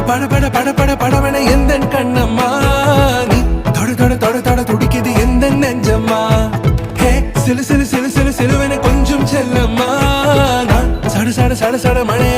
பட பட பட பட படவன எந்த கண்ணம்மா நீ தொட தொட தொட தொட துடிக்குது எந்த நெஞ்சம்மா ஹே சிலு சிலு சிலு சிலு சிலுவன கொஞ்சம் செல்லம்மா நான் சட சட சட சட மழை